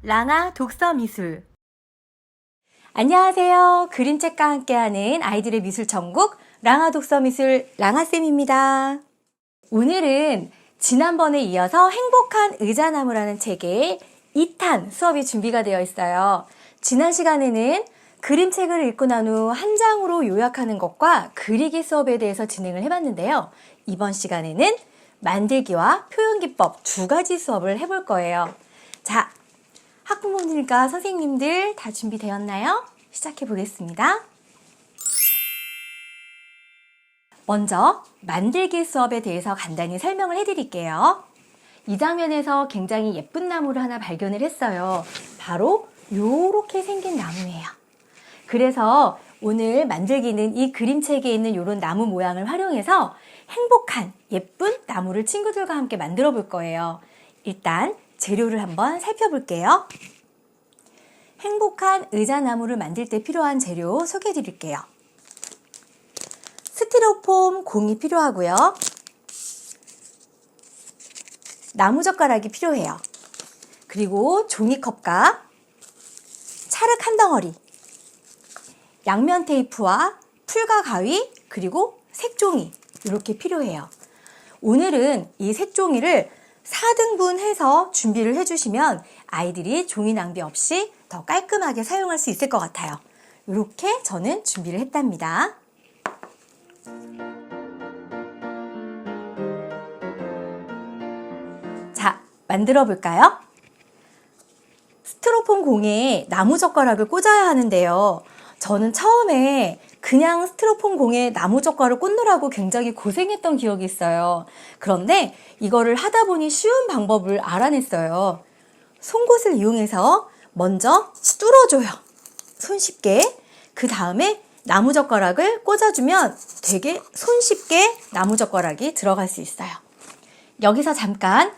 랑아 독서미술. 안녕하세요. 그림책과 함께하는 아이들의 미술천국 랑아 독서미술 랑아쌤입니다. 오늘은 지난번에 이어서 행복한 의자나무라는 책의 2탄 수업이 준비가 되어 있어요. 지난 시간에는 그림책을 읽고 난 후 한 장으로 요약하는 것과 그리기 수업에 대해서 진행을 해봤는데요. 이번 시간에는 만들기와 표현기법 두 가지 수업을 해볼 거예요. 자, 학부모님과 선생님들 다 준비되었나요? 시작해 보겠습니다. 먼저 만들기 수업에 대해서 간단히 설명을 해드릴게요. 이 장면에서 굉장히 예쁜 나무를 하나 발견을 했어요. 바로 요렇게 생긴 나무예요. 그래서 오늘 만들기는 이 그림책에 있는 이런 나무 모양을 활용해서 행복한 예쁜 나무를 친구들과 함께 만들어 볼 거예요. 일단 재료를 한번 살펴볼게요. 행복한 의자나무를 만들 때 필요한 재료 소개해 드릴게요. 스티로폼 공이 필요하고요. 나무젓가락이 필요해요. 그리고 종이컵과 찰흙 한 덩어리, 양면 테이프와 풀과 가위, 그리고 색종이 이렇게 필요해요. 오늘은 이 색종이를 4등분 해서 준비를 해주시면 아이들이 종이 낭비 없이 더 깔끔하게 사용할 수 있을 것 같아요. 이렇게 저는 준비를 했답니다. 자, 만들어 볼까요? 스티로폼 공에 나무젓가락을 꽂아야 하는데요. 저는 처음에 그냥 스티로폼 공에 나무젓가락을 꽂느라고 굉장히 고생했던 기억이 있어요. 그런데 이거를 하다 보니 쉬운 방법을 알아냈어요. 송곳을 이용해서 먼저 뚫어줘요. 손쉽게. 그 다음에 나무젓가락을 꽂아주면 되게 손쉽게 나무젓가락이 들어갈 수 있어요. 여기서 잠깐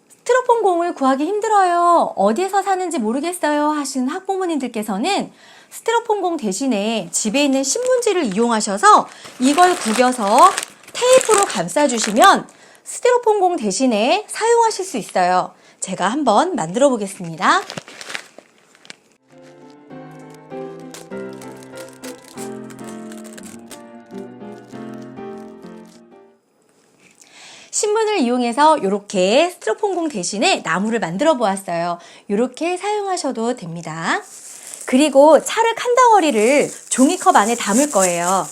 스티로폼 공을 구하기 힘들어요. 어디에서 사는지 모르겠어요 하시는 학부모님들께서는 스티로폼 공 대신에 집에 있는 신문지를 이용하셔서 이걸 구겨서 테이프로 감싸주시면 스티로폼 공 대신에 사용하실 수 있어요. 제가 한번 만들어 보겠습니다. 신문을 이용해서 이렇게 스티로폼 공 대신에 나무를 만들어 보았어요. 이렇게 사용하셔도 됩니다. 그리고 찰흙 한 덩어리를 종이컵 안에 담을 거예요.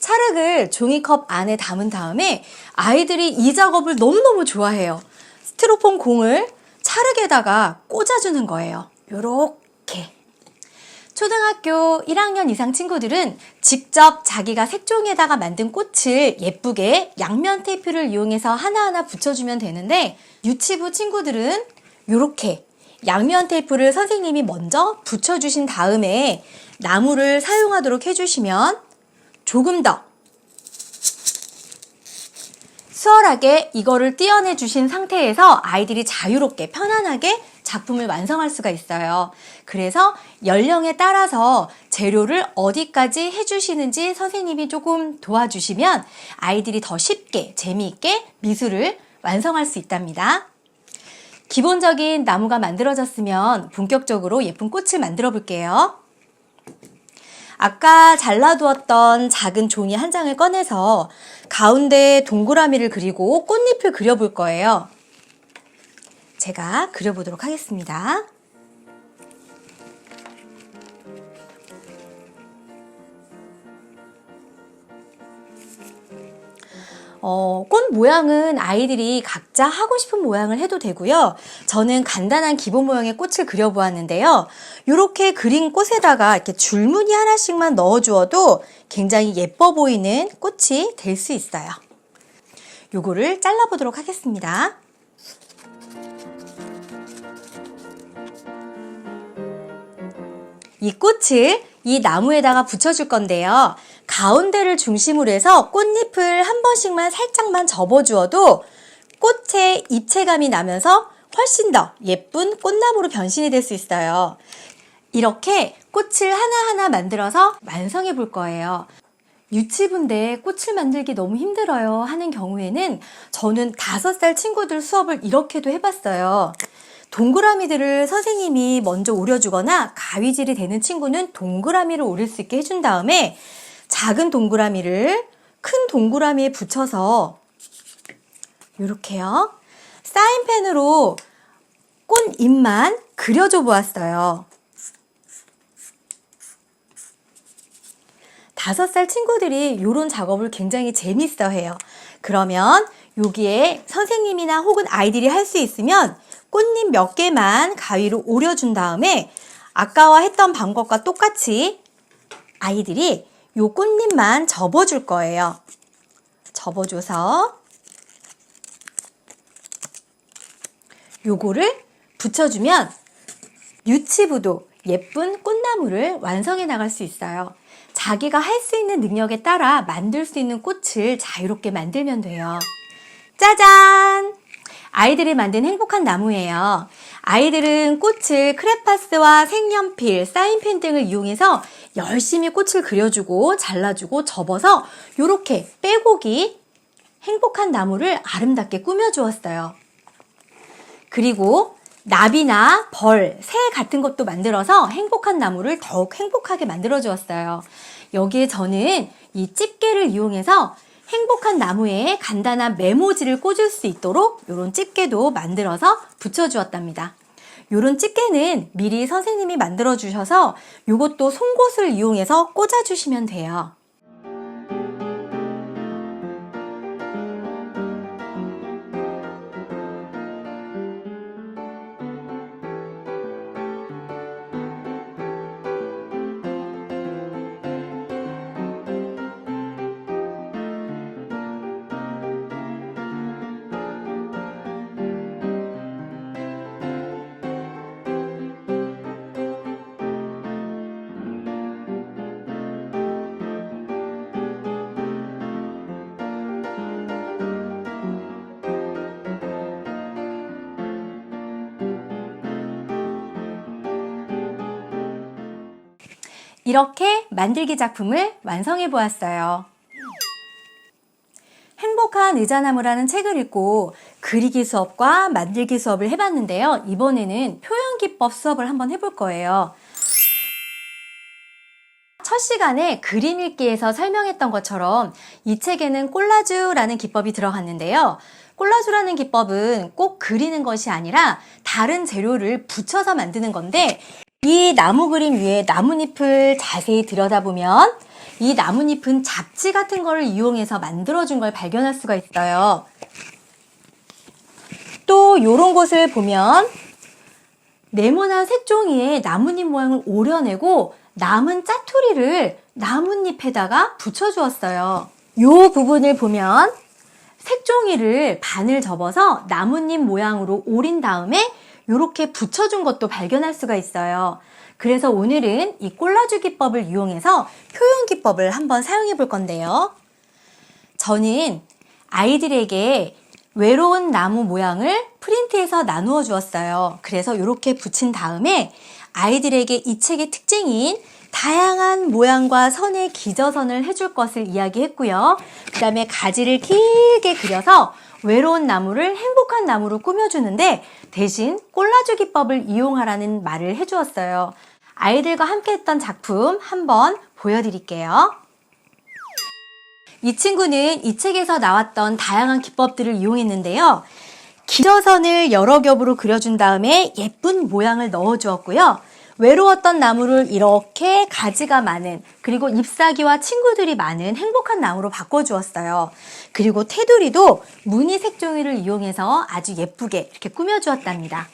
찰흙을 종이컵 안에 담은 다음에 아이들이 이 작업을 너무너무 좋아해요. 스티로폼 공을 찰흙에다가 꽂아주는 거예요. 이렇게. 초등학교 1학년 이상 친구들은 직접 자기가 색종이에다가 만든 꽃을 예쁘게 양면 테이프를 이용해서 하나하나 붙여주면 되는데, 유치부 친구들은 이렇게 양면 테이프를 선생님이 먼저 붙여주신 다음에 나무를 사용하도록 해주시면 조금 더 수월하게 이거를 떼어내 주신 상태에서 아이들이 자유롭게 편안하게 작품을 완성할 수가 있어요. 그래서 연령에 따라서 재료를 어디까지 해주시는지 선생님이 조금 도와주시면 아이들이 더 쉽게 재미있게 미술을 완성할 수 있답니다. 기본적인 나무가 만들어졌으면 본격적으로 예쁜 꽃을 만들어 볼게요. 아까 잘라두었던 작은 종이 한 장을 꺼내서 가운데 동그라미를 그리고 꽃잎을 그려볼 거예요. 제가 그려보도록 하겠습니다. 꽃 모양은 아이들이 각자 하고 싶은 모양을 해도 되고요. 저는 간단한 기본 모양의 꽃을 그려보았는데요. 이렇게 그린 꽃에다가 이렇게 줄무늬 하나씩만 넣어주어도 굉장히 예뻐 보이는 꽃이 될 수 있어요. 요거를 잘라보도록 하겠습니다. 이 꽃을 이 나무에다가 붙여줄 건데요. 가운데를 중심으로 해서 꽃잎을 한 번씩만 살짝만 접어주어도 꽃의 입체감이 나면서 훨씬 더 예쁜 꽃나무로 변신이 될 수 있어요. 이렇게 꽃을 하나하나 만들어서 완성해 볼 거예요. 유치부인데 꽃을 만들기 너무 힘들어요 하는 경우에는 저는 5살 친구들 수업을 이렇게도 해봤어요. 동그라미들을 선생님이 먼저 오려주거나 가위질이 되는 친구는 동그라미를 오릴 수 있게 해준 다음에 작은 동그라미를 큰 동그라미에 붙여서 이렇게요. 사인펜으로 꽃잎만 그려줘 보았어요. 5살 친구들이 이런 작업을 굉장히 재밌어 해요. 그러면 여기에 선생님이나 혹은 아이들이 할 수 있으면 꽃잎 몇 개만 가위로 오려준 다음에 아까와 했던 방법과 똑같이 아이들이 이 꽃잎만 접어줄 거예요. 접어줘서 요거를 붙여주면 유치부도 예쁜 꽃나무를 완성해 나갈 수 있어요. 자기가 할 수 있는 능력에 따라 만들 수 있는 꽃을 자유롭게 만들면 돼요. 짜잔! 아이들이 만든 행복한 나무예요. 아이들은 꽃을 크레파스와 색연필, 사인펜 등을 이용해서 열심히 꽃을 그려주고 잘라주고 접어서 이렇게 빼곡이 행복한 나무를 아름답게 꾸며주었어요. 그리고 나비나 벌, 새 같은 것도 만들어서 행복한 나무를 더욱 행복하게 만들어 주었어요. 여기에 저는 이 집게를 이용해서 행복한 나무에 간단한 메모지를 꽂을 수 있도록 이런 집게도 만들어서 붙여주었답니다. 이런 집게는 미리 선생님이 만들어 주셔서 이것도 송곳을 이용해서 꽂아주시면 돼요. 이렇게 만들기 작품을 완성해 보았어요. 행복한 의자나무라는 책을 읽고 그리기 수업과 만들기 수업을 해봤는데요. 이번에는 표현기법 수업을 한번 해볼 거예요. 첫 시간에 그림 읽기에서 설명했던 것처럼 이 책에는 콜라주라는 기법이 들어갔는데요. 콜라주라는 기법은 꼭 그리는 것이 아니라 다른 재료를 붙여서 만드는 건데 이 나무 그림 위에 나뭇잎을 자세히 들여다보면 이 나뭇잎은 잡지 같은 걸 이용해서 만들어준 걸 발견할 수가 있어요. 또 이런 곳을 보면 네모난 색종이에 나뭇잎 모양을 오려내고 남은 짜투리를 나뭇잎에다가 붙여주었어요. 이 부분을 보면 색종이를 반을 접어서 나뭇잎 모양으로 오린 다음에 이렇게 붙여준 것도 발견할 수가 있어요. 그래서 오늘은 이 콜라주 기법을 이용해서 표현 기법을 한번 사용해 볼 건데요. 저는 아이들에게 외로운 나무 모양을 프린트해서 나누어 주었어요. 그래서 이렇게 붙인 다음에 아이들에게 이 책의 특징인 다양한 모양과 선의 기저선을 해줄 것을 이야기했고요. 그 다음에 가지를 길게 그려서 외로운 나무를 행복한 나무로 꾸며주는데 대신 콜라주 기법을 이용하라는 말을 해주었어요. 아이들과 함께 했던 작품 한번 보여드릴게요. 이 친구는 이 책에서 나왔던 다양한 기법들을 이용했는데요. 기저선을 여러 겹으로 그려준 다음에 예쁜 모양을 넣어주었고요. 외로웠던 나무를 이렇게 가지가 많은 그리고 잎사귀와 친구들이 많은 행복한 나무로 바꿔주었어요. 그리고 테두리도 무늬 색종이를 이용해서 아주 예쁘게 이렇게 꾸며주었답니다.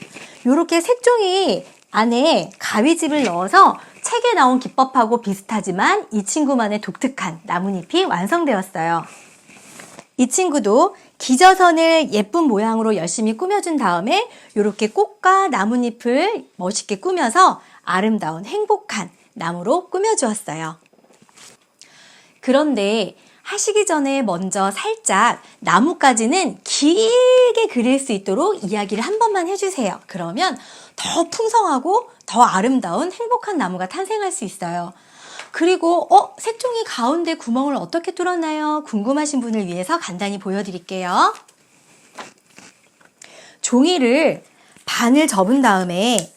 이렇게 색종이 안에 가위집을 넣어서 책에 나온 기법하고 비슷하지만 이 친구만의 독특한 나뭇잎이 완성되었어요. 이 친구도 기저선을 예쁜 모양으로 열심히 꾸며준 다음에 이렇게 꽃과 나뭇잎을 멋있게 꾸며서 아름다운 행복한 나무로 꾸며주었어요. 그런데 하시기 전에 먼저 살짝 나무까지는 길게 그릴 수 있도록 이야기를 한 번만 해주세요. 그러면 더 풍성하고 더 아름다운 행복한 나무가 탄생할 수 있어요. 그리고 색종이 가운데 구멍을 어떻게 뚫었나요? 궁금하신 분을 위해서 간단히 보여드릴게요. 종이를 반을 접은 다음에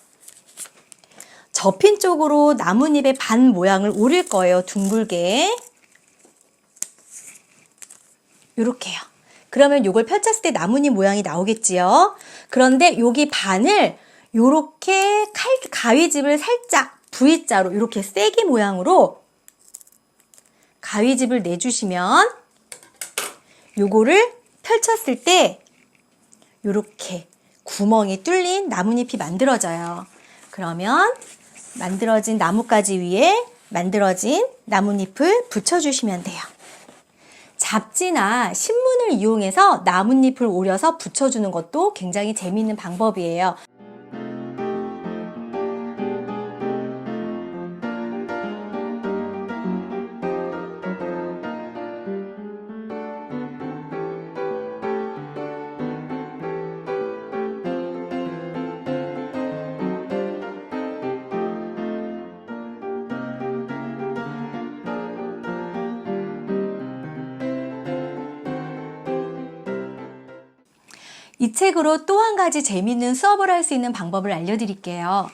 접힌 쪽으로 나뭇잎의 반 모양을 오릴 거예요. 둥글게. 요렇게요. 그러면 요걸 펼쳤을 때 나뭇잎 모양이 나오겠지요. 그런데 여기 반을 요렇게 가위집을 살짝 V자로 이렇게 세기 모양으로 가위집을 내주시면 요거를 펼쳤을 때 요렇게 구멍이 뚫린 나뭇잎이 만들어져요. 그러면 만들어진 나뭇가지 위에 만들어진 나뭇잎을 붙여주시면 돼요. 잡지나 신문을 이용해서 나뭇잎을 오려서 붙여주는 것도 굉장히 재미있는 방법이에요. 이 책으로 또 한 가지 재미있는 수업을 할 수 있는 방법을 알려드릴게요.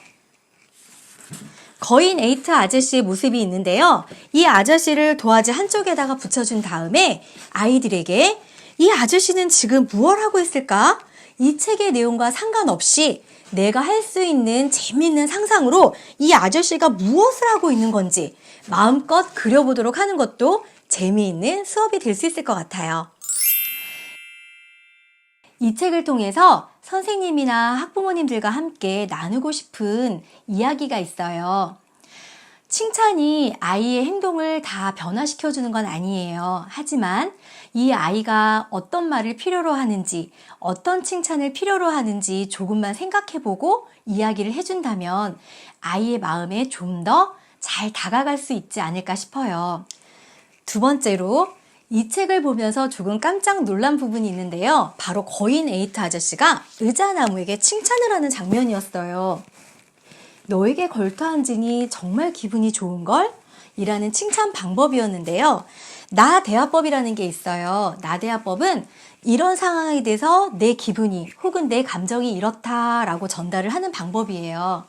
거인 에이트 아저씨의 모습이 있는데요. 이 아저씨를 도화지 한쪽에다가 붙여준 다음에 아이들에게 이 아저씨는 지금 무엇을 하고 있을까? 이 책의 내용과 상관없이 내가 할 수 있는 재미있는 상상으로 이 아저씨가 무엇을 하고 있는 건지 마음껏 그려보도록 하는 것도 재미있는 수업이 될 수 있을 것 같아요. 이 책을 통해서 선생님이나 학부모님들과 함께 나누고 싶은 이야기가 있어요. 칭찬이 아이의 행동을 다 변화시켜주는 건 아니에요. 하지만 이 아이가 어떤 말을 필요로 하는지, 어떤 칭찬을 필요로 하는지 조금만 생각해보고 이야기를 해준다면 아이의 마음에 좀 더 잘 다가갈 수 있지 않을까 싶어요. 두 번째로 이 책을 보면서 조금 깜짝 놀란 부분이 있는데요. 바로 거인 에이트 아저씨가 의자나무에게 칭찬을 하는 장면이었어요. 너에게 걸터앉으니 정말 기분이 좋은걸? 이라는 칭찬 방법이었는데요. 나대화법이라는 게 있어요. 나대화법은 이런 상황에 대해서 내 기분이 혹은 내 감정이 이렇다라고 전달을 하는 방법이에요.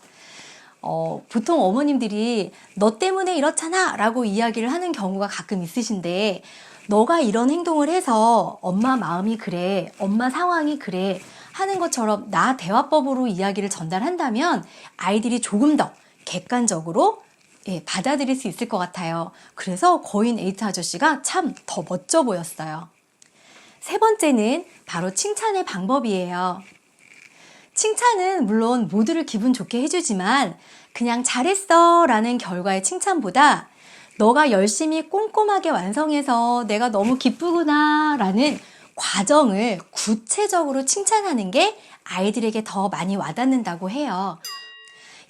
보통 어머님들이 너 때문에 이렇잖아 라고 이야기를 하는 경우가 가끔 있으신데 너가 이런 행동을 해서 엄마 마음이 그래, 엄마 상황이 그래 하는 것처럼 나 대화법으로 이야기를 전달한다면 아이들이 조금 더 객관적으로 받아들일 수 있을 것 같아요. 그래서 거인 에이트 아저씨가 참 더 멋져 보였어요. 세 번째는 바로 칭찬의 방법이에요. 칭찬은 물론 모두를 기분 좋게 해주지만 그냥 잘했어 라는 결과의 칭찬보다 너가 열심히 꼼꼼하게 완성해서 내가 너무 기쁘구나 라는 과정을 구체적으로 칭찬하는 게 아이들에게 더 많이 와닿는다고 해요.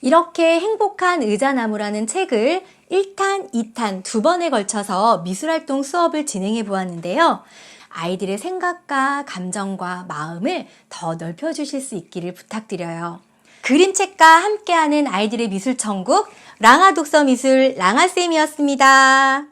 이렇게 행복한 의자나무라는 책을 1탄, 2탄 두 번에 걸쳐서 미술활동 수업을 진행해 보았는데요. 아이들의 생각과 감정과 마음을 더 넓혀주실 수 있기를 부탁드려요. 그림책과 함께하는 아이들의 미술천국 랑아 독서미술 랑아쌤이었습니다.